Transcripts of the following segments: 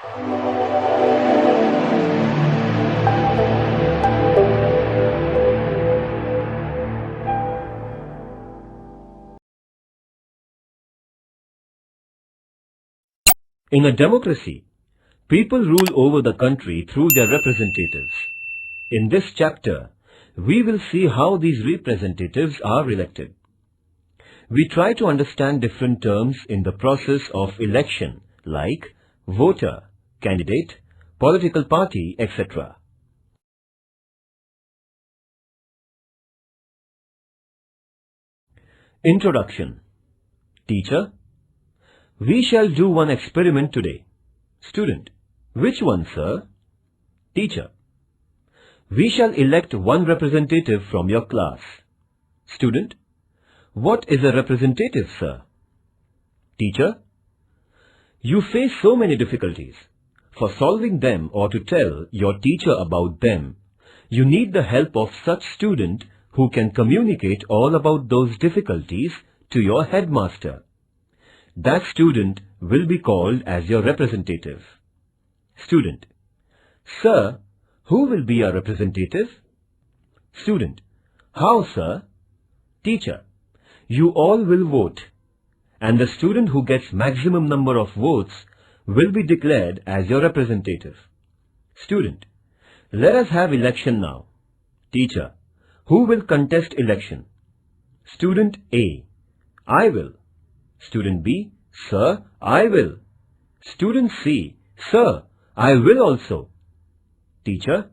In a democracy, people rule over the country through their representatives. In this chapter, we will see how these representatives are elected. We try to understand different terms in the process of election like voter, candidate, political party, etc. Introduction. Teacher: we shall do one experiment today. Student: which one, sir? Teacher: we shall elect one representative from your class. Student: what is a representative, sir? Teacher: you face so many difficulties. For solving them or to tell your teacher about them, you need the help of such student who can communicate all about those difficulties to your headmaster. That student will be called as your representative. Student: sir, who will be our representative? Student: how, sir? Teacher: you all will vote, and the student who gets maximum number of votes will be declared as your representative. Student: let us have election now. Teacher: who will contest election? Student A: I will. Student B: sir, I will. Student C: sir, I will also. Teacher: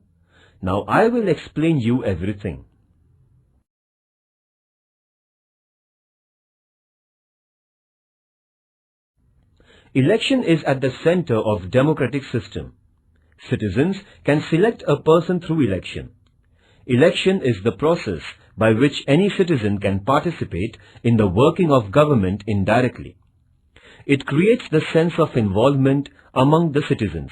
now I will explain you everything. Election is at the center of democratic system. Citizens can select a person through election. Election is the process by which any citizen can participate in the working of government indirectly. It creates the sense of involvement among the citizens.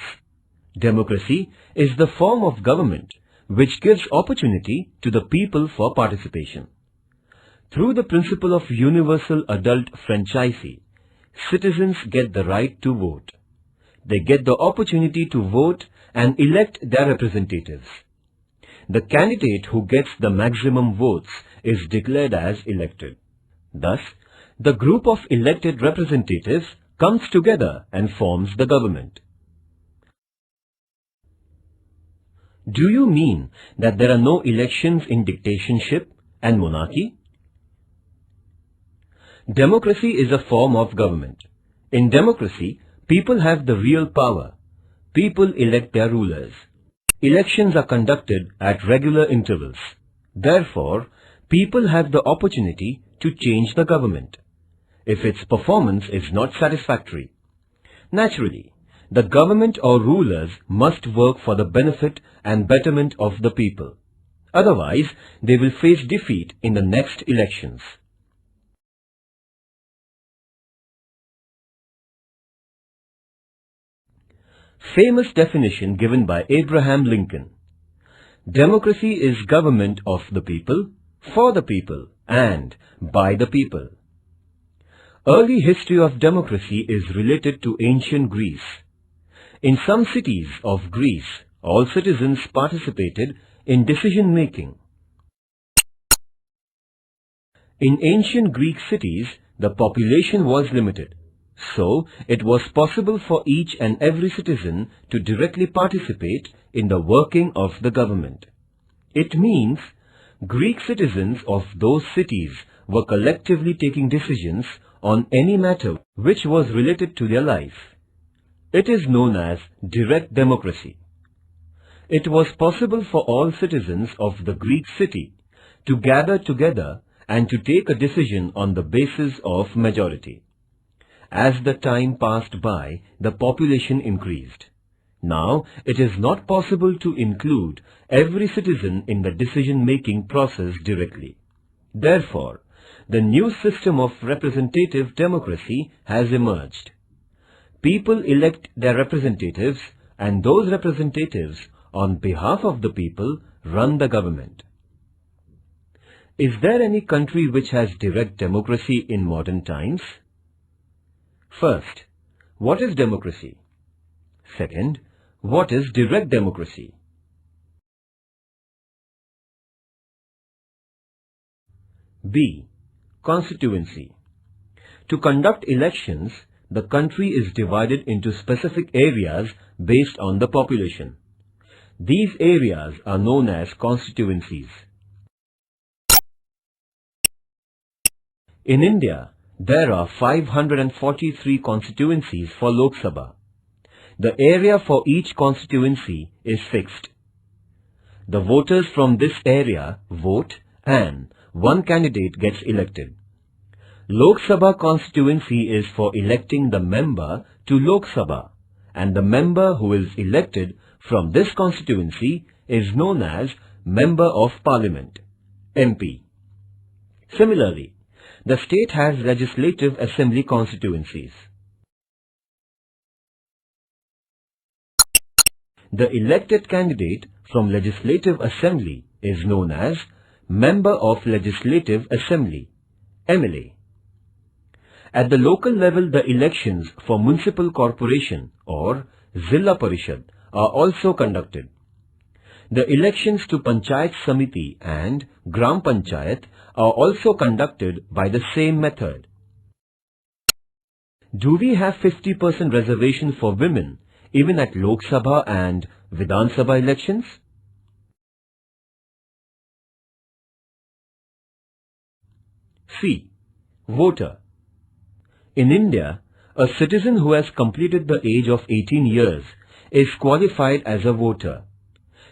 Democracy is the form of government which gives opportunity to the people for participation. Through the principle of universal adult franchise, citizens get the right to vote. They get the opportunity to vote and elect their representatives. The candidate who gets the maximum votes is declared as elected. Thus, the group of elected representatives comes together and forms the government. Do you mean that there are no elections in dictatorship and monarchy? Democracy is a form of government. In democracy, people have the real power. People elect their rulers. Elections are conducted at regular intervals. Therefore, people have the opportunity to change the government if its performance is not satisfactory. Naturally, the government or rulers must work for the benefit and betterment of the people. Otherwise, they will face defeat in the next elections. Famous definition given by Abraham Lincoln. Democracy is government of the people, for the people, and by the people. Early history of democracy is related to ancient Greece. In some cities of Greece, all citizens participated in decision-making. In ancient Greek cities, the population was limited. So, it was possible for each and every citizen to directly participate in the working of the government. It means Greek citizens of those cities were collectively taking decisions on any matter which was related to their life. It is known as direct democracy. It was possible for all citizens of the Greek city to gather together and to take a decision on the basis of majority. As the time passed by, the population increased. Now, it is not possible to include every citizen in the decision-making process directly. Therefore, the new system of representative democracy has emerged. People elect their representatives, and those representatives, on behalf of the people, run the government. Is there any country which has direct democracy in modern times? First, what is democracy? Second, what is direct democracy? B. Constituency. To conduct elections, the country is divided into specific areas based on the population. These areas are known as constituencies. In India, there are 543 constituencies for Lok Sabha. The area for each constituency is fixed. The voters from this area vote and one candidate gets elected. Lok Sabha constituency is for electing the member to Lok Sabha, and the member who is elected from this constituency is known as Member of Parliament, MP. Similarly, the state has Legislative Assembly constituencies. The elected candidate from Legislative Assembly is known as Member of Legislative Assembly, MLA. At the local level, the elections for Municipal Corporation or Zilla Parishad are also conducted. The elections to Panchayat Samiti and Gram Panchayat are also conducted by the same method. Do we have 50% reservation for women even at Lok Sabha and Vidhan Sabha elections? C. Voter. In India, a citizen who has completed the age of 18 years is qualified as a voter.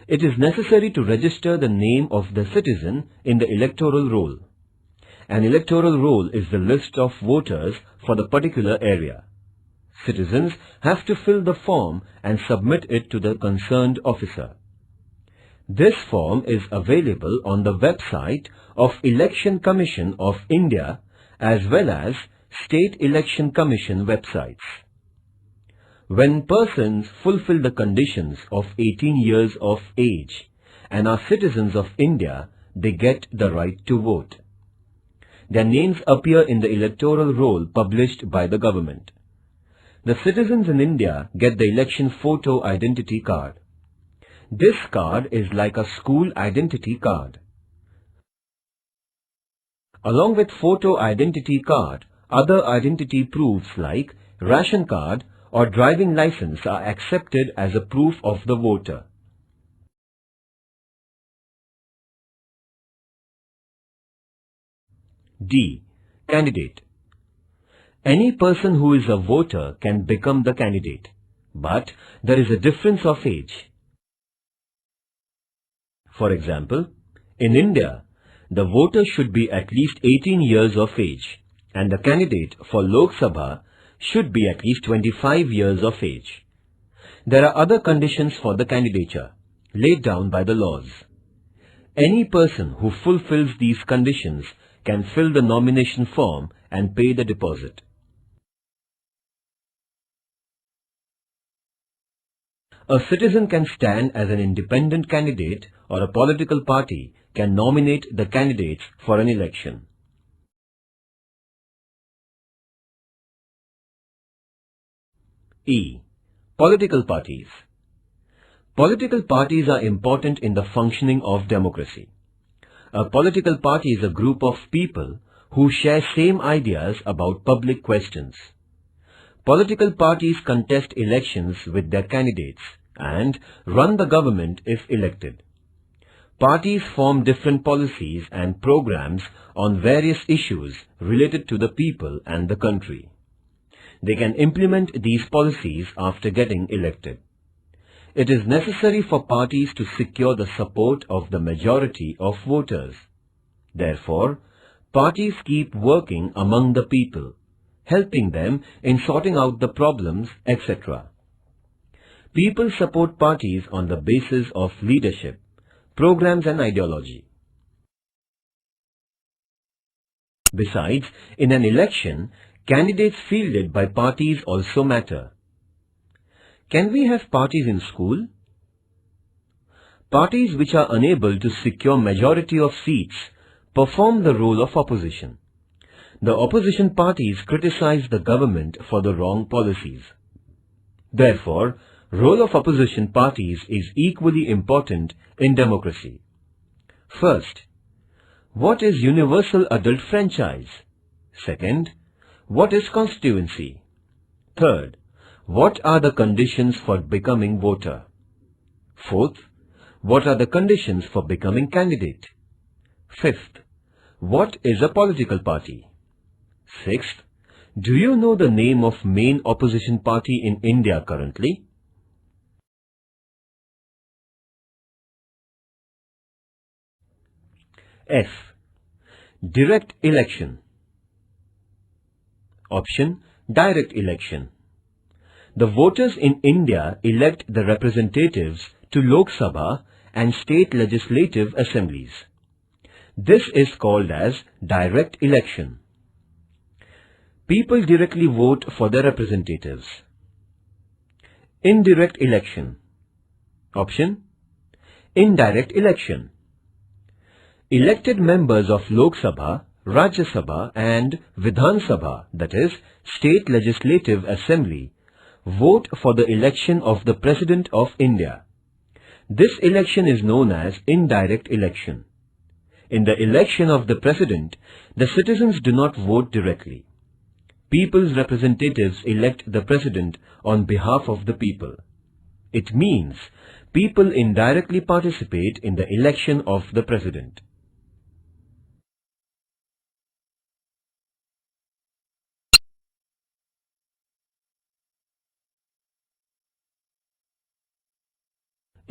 It is necessary to register the name of the citizen in the electoral roll. An electoral roll is the list of voters for the particular area. Citizens have to fill the form and submit it to the concerned officer. This form is available on the website of Election Commission of India as well as State Election Commission websites. When persons fulfill the conditions of 18 years of age and are citizens of India, they get the right to vote. Their names appear in the electoral roll published by the government. The citizens in India get the election photo identity card. This card is like a school identity card. Along with photo identity card, other identity proofs like ration card or driving license are accepted as a proof of the voter. D. Candidate. Any person who is a voter can become the candidate, but there is a difference of age. For example, in India, the voter should be at least 18 years of age and the candidate for Lok Sabha should be at least 25 years of age. There are other conditions for the candidature laid down by the laws. Any person who fulfills these conditions can fill the nomination form and pay the deposit. A citizen can stand as an independent candidate or a political party can nominate the candidates for an election. E. Political parties. Political parties are important in the functioning of democracy. A political party is a group of people who share same ideas about public questions. Political parties contest elections with their candidates and run the government if elected. Parties form different policies and programs on various issues related to the people and the country. They can implement these policies after getting elected. It is necessary for parties to secure the support of the majority of voters. Therefore, parties keep working among the people, helping them in sorting out the problems, etc. People support parties on the basis of leadership, programs and ideology. Besides, in an election, candidates fielded by parties also matter. Can we have parties in school? Parties which are unable to secure majority of seats perform the role of opposition. The opposition parties criticize the government for the wrong policies. Therefore, Role of opposition parties is equally important in democracy. First, what is universal adult franchise? Second, what is constituency? Third, what are the conditions for becoming voter? Fourth, what are the conditions for becoming candidate? Fifth, what is a political party? Sixth, do you know the name of main opposition party in India currently? F. Direct election. Option: direct election. The voters in India elect the representatives to Lok Sabha and state legislative assemblies. This is called as direct election. People directly vote for their representatives. Indirect election. Option: indirect election. Elected members of Lok Sabha, Rajya Sabha and Vidhan Sabha, that is, State Legislative Assembly, vote for the election of the President of India. This election is known as indirect election. In the election of the President, the citizens do not vote directly. People's representatives elect the President on behalf of the people. It means people indirectly participate in the election of the President.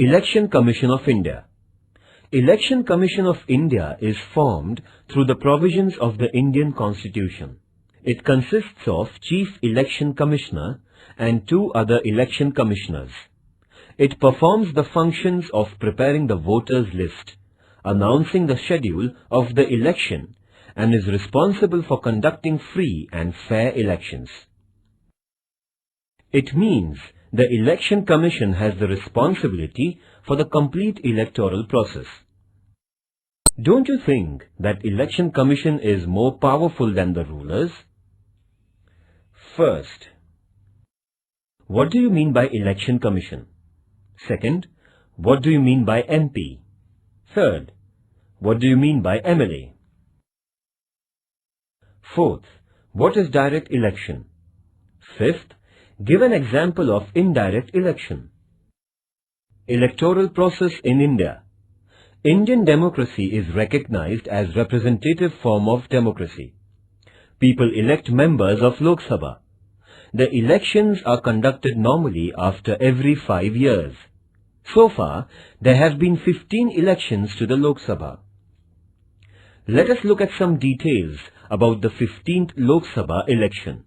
Election Commission of India. Election Commission of India is formed through the provisions of the Indian Constitution. It consists of Chief Election Commissioner and 2 other election commissioners. It performs the functions of preparing the voters' list, announcing the schedule of the election, and is responsible for conducting free and fair elections. It means the Election Commission has the responsibility for the complete electoral process. Don't you think that Election Commission is more powerful than the rulers? First, what do you mean by Election Commission? Second, what do you mean by MP? Third, what do you mean by MLA? Fourth, what is direct election? Fifth, give an example of indirect election. Electoral process in India. Indian democracy is recognized as representative form of democracy. People elect members of Lok Sabha. The elections are conducted normally after every 5 years. So far, there have been 15 elections to the Lok Sabha. Let us look at some details about the 15th Lok Sabha election.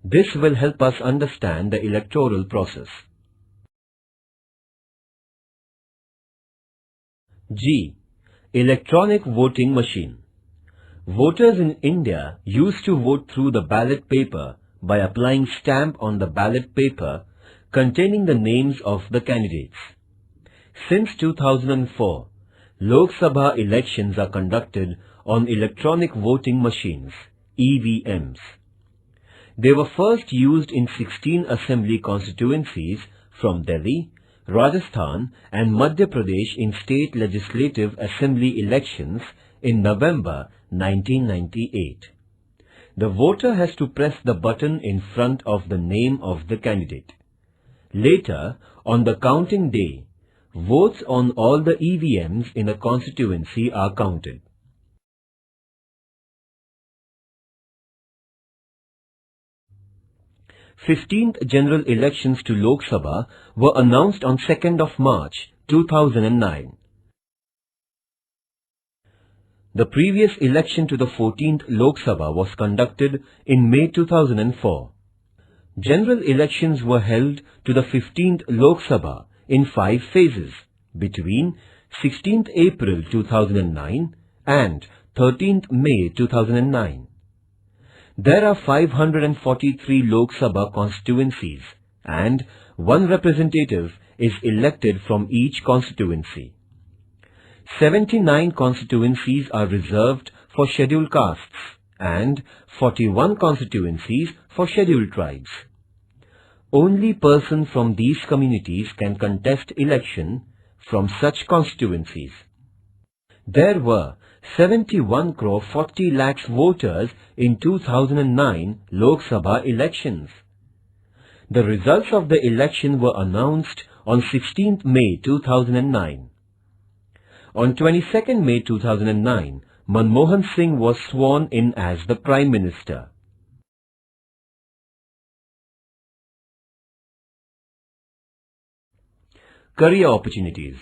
This will help us understand the electoral process. G. Electronic voting machine. Voters in India used to vote through the ballot paper by applying stamp on the ballot paper containing the names of the candidates. Since 2004, Lok Sabha elections are conducted on electronic voting machines, EVMs. They were first used in 16 assembly constituencies from Delhi, Rajasthan and Madhya Pradesh in state legislative assembly elections in November 1998. The voter has to press the button in front of the name of the candidate. Later, on the counting day, votes on all the EVMs in a constituency are counted. 15th general elections to Lok Sabha were announced on 2nd of March 2009. The previous election to the 14th Lok Sabha was conducted in May 2004. General elections were held to the 15th Lok Sabha in 5 phases between 16th April 2009 and 13th May 2009. There are 543 Lok Sabha constituencies and 1 representative is elected from each constituency. 79 constituencies are reserved for scheduled castes and 41 constituencies for scheduled tribes. only person from these communities can contest election from such constituencies. There were 71 crore 40 lakhs voters in 2009 Lok Sabha elections. The results of the election were announced on 16th May 2009. On 22nd May 2009, Manmohan Singh was sworn in as the Prime Minister. Career opportunities.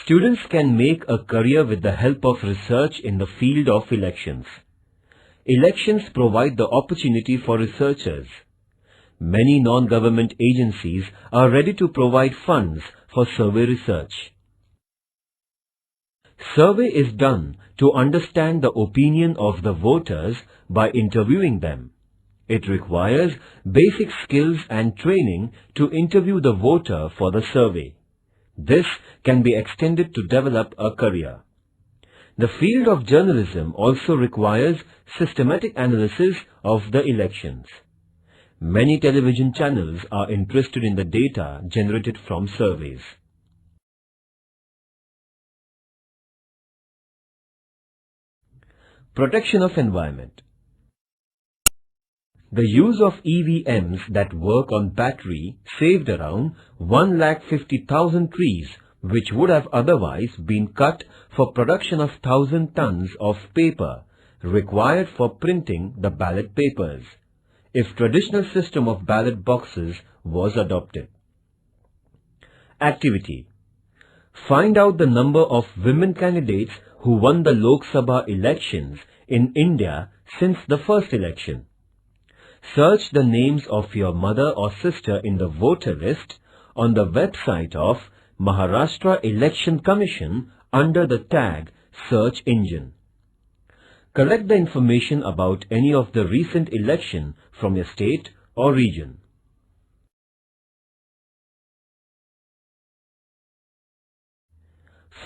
Students can make a career with the help of research in the field of elections. Elections provide the opportunity for researchers. Many non-government agencies are ready to provide funds for survey research. Survey is done to understand the opinion of the voters by interviewing them. It requires basic skills and training to interview the voter for the survey. This can be extended to develop a career. The field of journalism also requires systematic analysis of the elections. Many television channels are interested in the data generated from surveys. Protection of environment. The use of EVMs that work on battery saved around 1,50,000 trees which would have otherwise been cut for production of 1,000 tons of paper required for printing the ballot papers, if traditional system of ballot boxes was adopted. Activity. Find out the number of women candidates who won the Lok Sabha elections in India since the first election. Search the names of your mother or sister in the voter list on the website of Maharashtra Election Commission under the tag Search Engine. Collect the information about any of the recent election from your state or region.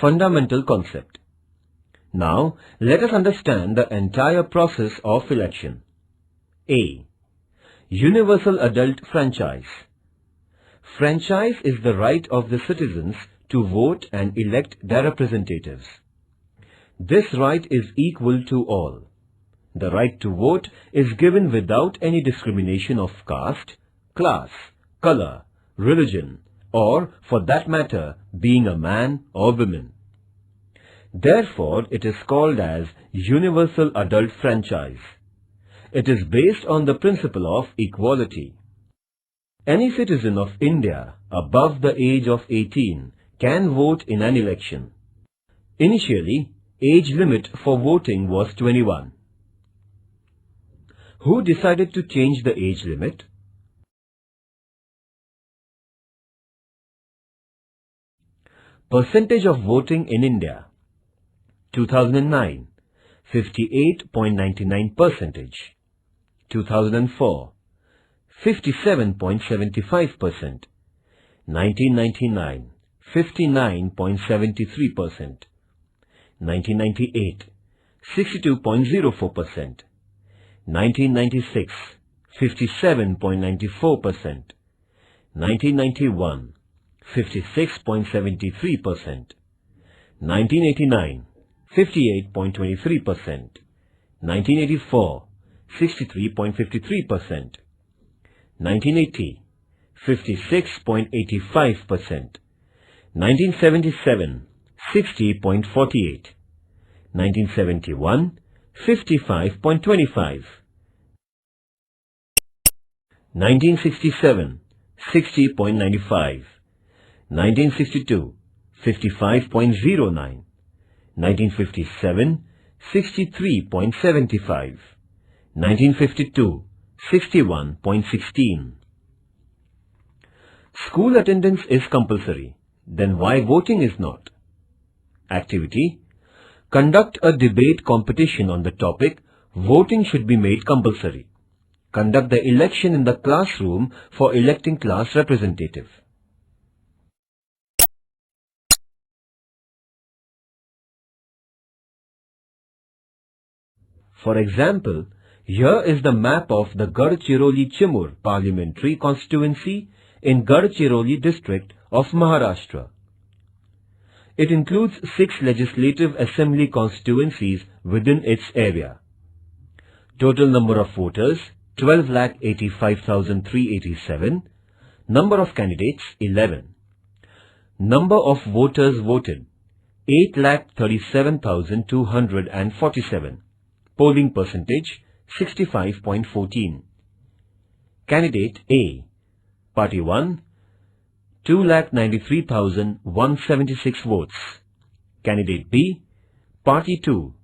Fundamental concept. Now, let us understand the entire process of election. A. Universal adult franchise. Franchise is the right of the citizens to vote and elect their representatives. This right is equal to all. The right to vote is given without any discrimination of caste, class, color, religion, or, for that matter, being a man or woman. Therefore, it is called as universal adult franchise. It is based on the principle of equality. Any citizen of India above the age of 18 can vote in an election. Initially, age limit for voting was 21. Who decided to change the age limit? Percentage of voting in India. 2009, 58.99%. 2004, 57.75%. 1999, 59.73%. 1998, 62.04%. 1996, 57.94%. 1991, 56.73%. 1989, 58.23%. 1984, 63.53%. 1980, 56.85%. 1977, 60.48. 1971, 55.25. 1967, 60.95. 1962, 55.09. 1957, 63.75. 1952, 61.16. School attendance is compulsory. Then why voting is not? Activity. Conduct a debate competition on the topic voting should be made compulsory. Conduct the election in the classroom for electing class representative. For example, Here is the map of the Gadchiroli-Chimur Parliamentary constituency in Gadchiroli district of Maharashtra. It includes 6 legislative assembly constituencies within its area. Total number of voters 12,85,387. Number of candidates 11. Number of voters voted 8,37,247. Polling percentage 65.14. Candidate A, Party 1, 2,93,176 votes. Candidate B, Party 2,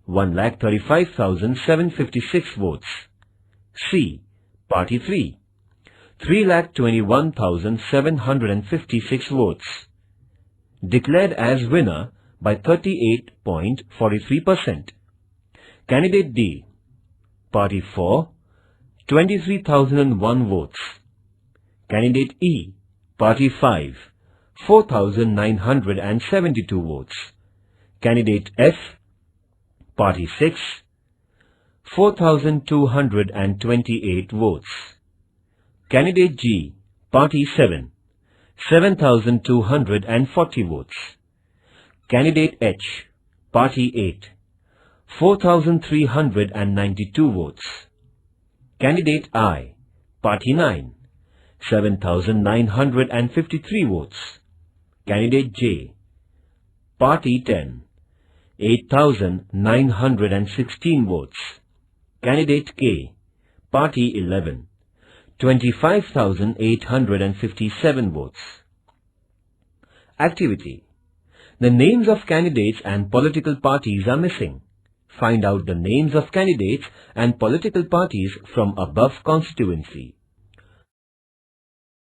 1,35,756 votes. C, Party 3, 3,21,756 votes. Declared as winner by 38.43%. Candidate D, Party 4, 23,001 votes. Candidate E, Party 5, 4,972 votes. Candidate F, Party 6, 4,228 votes. Candidate G, Party 7, 7,240 votes. Candidate H, Party 8, 4,392 votes. Candidate I, Party 9, 7,953 votes. Candidate J, Party 10, 8,916 votes. Candidate K, Party 11, 25,857 votes. Activity. The names of candidates and political parties are missing. Find out the names of candidates and political parties from above constituency.